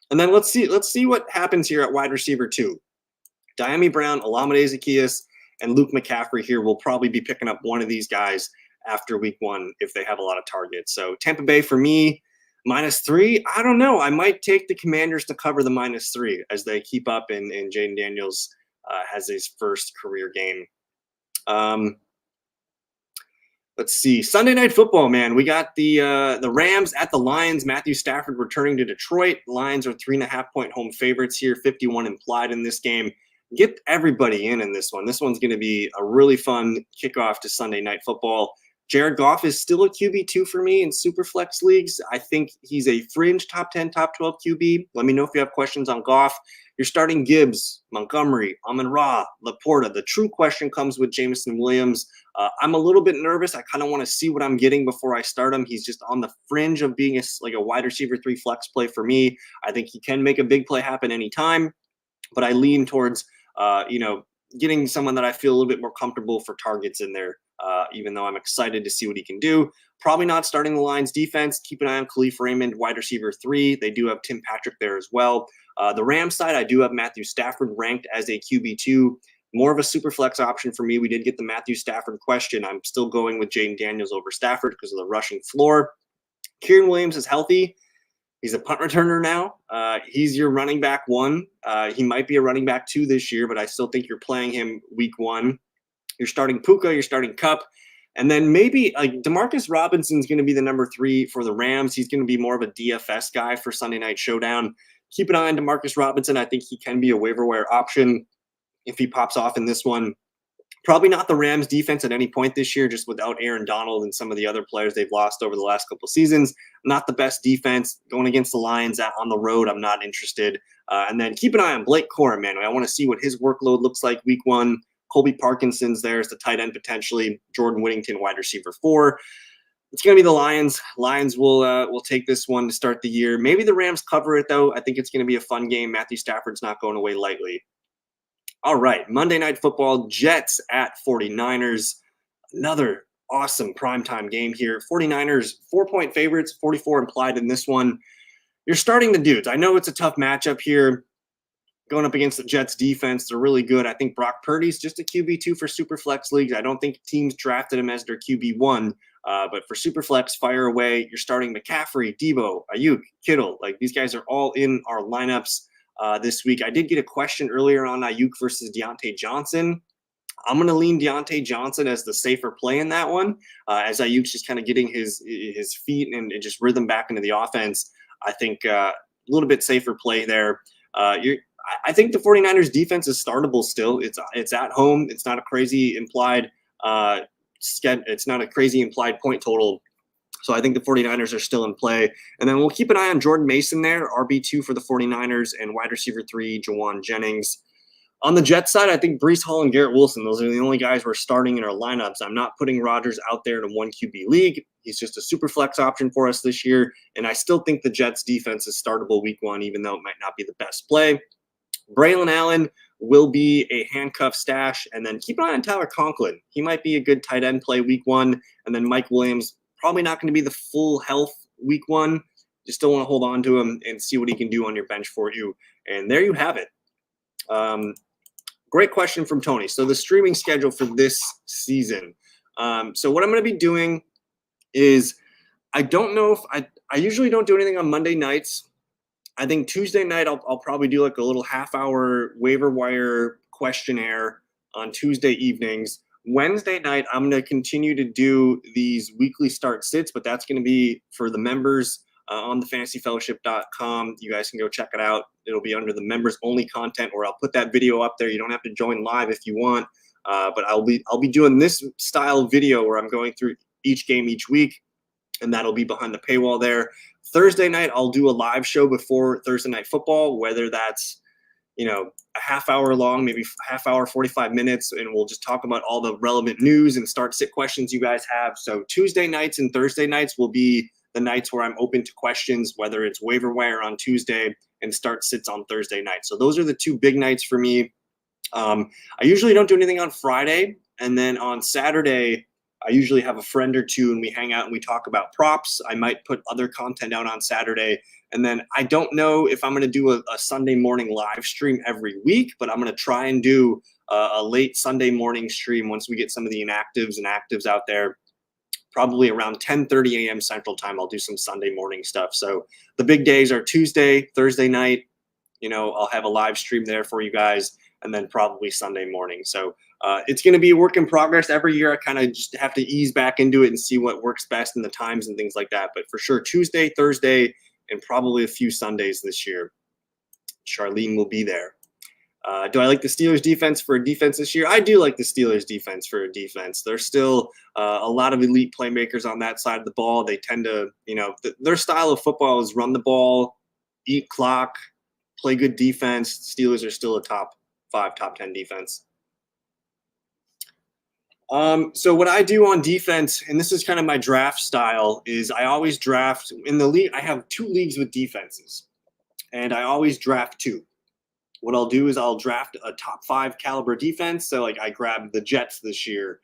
And then let's see what happens here at wide receiver 2. Diami Brown, Olamide Zaccheaus, and Luke McCaffrey here will probably be picking up one of these guys after week 1 if they have a lot of targets. So Tampa Bay for me, -3. I don't know. I might take the Commanders to cover the -3 as they keep up and Jaden Daniels has his first career game. Let's see. Sunday Night Football, man. We got the Rams at the Lions. Matthew Stafford returning to Detroit. Lions are 3.5-point home favorites here. 51 implied in this game. Get everybody in this one. This one's going to be a really fun kickoff to Sunday Night Football. Jared Goff is still a QB2 for me in Superflex leagues. I think he's a fringe top 10, top 12 QB. Let me know if you have questions on Goff. You're starting Gibbs, Montgomery, Amon-Ra, Laporta. The true question comes with Jameson Williams. I'm a little bit nervous. I kind of want to see what I'm getting before I start him. He's just on the fringe of being a wide receiver 3 flex play for me. I think he can make a big play happen anytime, but I lean towards getting someone that I feel a little bit more comfortable for targets in there, even though I'm excited to see what he can do. Probably not starting the Lions defense. Keep an eye on Khalif Raymond, wide receiver 3. They do have Tim Patrick there as well. The Rams side, I do have Matthew Stafford ranked as a QB2. More of a super flex option for me. We did get the Matthew Stafford question. I'm still going with Jaden Daniels over Stafford because of the rushing floor. Kieran Williams is healthy. He's a punt returner now. He's your running back 1. He might be a running back 2 this year, but I still think you're playing him week 1. You're starting Puka, you're starting Kupp. And then maybe Demarcus Robinson's going to be the number 3 for the Rams. He's going to be more of a DFS guy for Sunday Night Showdown. Keep an eye on Demarcus Robinson. I think he can be a waiver wire option if he pops off in this one. Probably not the Rams defense at any point this year, just without Aaron Donald and some of the other players they've lost over the last couple of seasons. Not the best defense. Going against the Lions on the road, I'm not interested. And then keep an eye on Blake Corum, man. I want to see what his workload looks like week 1. Colby Parkinson's there as the tight end potentially. Jordan Whittington, wide receiver 4. It's going to be the Lions. Lions will take this one to start the year. Maybe the Rams cover it, though. I think it's going to be a fun game. Matthew Stafford's not going away lightly. All right, Monday Night Football, Jets at 49ers. Another awesome primetime game here. 49ers, 4-point favorites, 44 implied in this one. You're starting the dudes. I know it's a tough matchup here. Going up against the Jets defense, they're really good. I think Brock Purdy's just a QB2 for Superflex leagues. I don't think teams drafted him as their QB1, but for Superflex, fire away. You're starting McCaffrey, Debo, Ayuk, Kittle. These guys are all in our lineups this week. I did get a question earlier on Ayuk versus Deontay Johnson. I'm going to lean Deontay Johnson as the safer play in that one, as Ayuk's just kind of getting his feet and just rhythm back into the offense. I think a little bit safer play there. I think the 49ers defense is startable still. It's at home. It's not a crazy implied it's not a crazy implied point total. So I think the 49ers are still in play. And then we'll keep an eye on Jordan Mason there, RB2 for the 49ers, and wide receiver 3, Jawan Jennings. On the Jets side, I think Breece Hall and Garrett Wilson, those are the only guys we're starting in our lineups. I'm not putting Rodgers out there in a 1 QB league. He's just a super flex option for us this year. And I still think the Jets defense is startable week 1, even though it might not be the best play. Braylon Allen will be a handcuff stash. And then keep an eye on Tyler Conklin. He might be a good tight end play week 1. And then Mike Williams, probably not going to be the full health week 1. You still want to hold on to him and see what he can do on your bench for you. And there you have it. Great question from Tony. So the streaming schedule for this season. So what I'm going to be doing is I don't know if I usually don't do anything on Monday nights. I think Tuesday night I'll probably do like a little half-hour waiver wire questionnaire on Tuesday evenings. Wednesday night, I'm going to continue to do these weekly start sits, but that's going to be for the members. on the fantasyfellowship.com. You guys can go check it out. It'll be under the members only content, or I'll put that video up there. You don't have to join live if you want, but I'll be doing this style video where I'm going through each game each week, and that'll be behind the paywall there. Thursday night, I'll do a live show before Thursday Night Football, whether that's a half hour long, maybe half hour, 45 minutes, and we'll just talk about all the relevant news and start sit questions you guys have. So Tuesday nights and Thursday nights will be the nights where I'm open to questions, whether it's waiver wire on Tuesday and start sits on Thursday night. So those are the two big nights for me. I usually don't do anything on Friday. And then on Saturday, I usually have a friend or two and we hang out and we talk about props. I might put other content out on Saturday. And then I don't know if I'm going to do a Sunday morning live stream every week, but I'm going to try and do a late Sunday morning stream once we get some of the inactives and actives out there. Probably around 10:30 a.m. Central Time, I'll do some Sunday morning stuff. So the big days are Tuesday, Thursday night. I'll have a live stream there for you guys, and then probably Sunday morning. So it's going to be a work in progress. Every year I kind of just have to ease back into it and see what works best in the times and things like that. But for sure, Tuesday, Thursday, and probably a few Sundays this year. Charlene will be there. Do I like the Steelers defense for a defense this year? I do like the Steelers defense for a defense. There's still a lot of elite playmakers on that side of the ball. They tend to, their style of football is run the ball, eat clock, play good defense. Steelers are still a top 5, top 10 defense. So what I do on defense, and this is kind of my draft style, is I always draft in the league. I have 2 leagues with defenses, and I always draft 2. What I'll do is I'll draft a top 5 caliber defense. So like I grabbed the Jets this year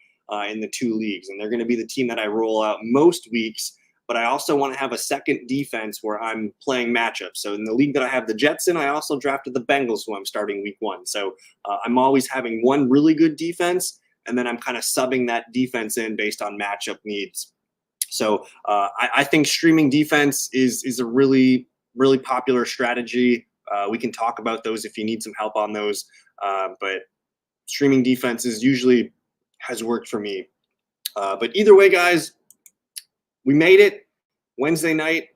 in the 2 leagues, and they're going to be the team that I roll out most weeks. But I also want to have a second defense where I'm playing matchups. So in the league that I have the Jets in, I also drafted the Bengals, who I'm starting week 1. So I'm always having one really good defense, and then I'm kind of subbing that defense in based on matchup needs. So I think streaming defense is a really, really popular strategy. We can talk about those if you need some help on those. But streaming defenses usually has worked for me. But either way, guys, we made it. Wednesday night,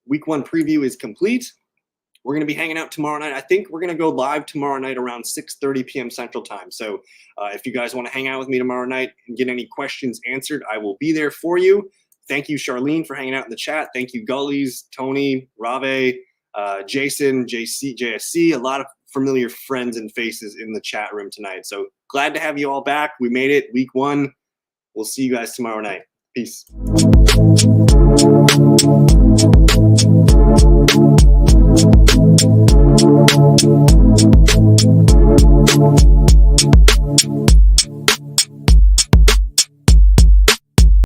week 1 preview is complete. We're going to be hanging out tomorrow night. I think we're going to go live tomorrow night around 6:30 p.m. Central Time. So if you guys want to hang out with me tomorrow night and get any questions answered, I will be there for you. Thank you, Charlene, for hanging out in the chat. Thank you, Gullies, Tony, Rave, Jason, JC, JSC, a lot of familiar friends and faces in the chat room tonight. So glad to have you all back. We made it, week 1. We'll see you guys tomorrow night. Peace.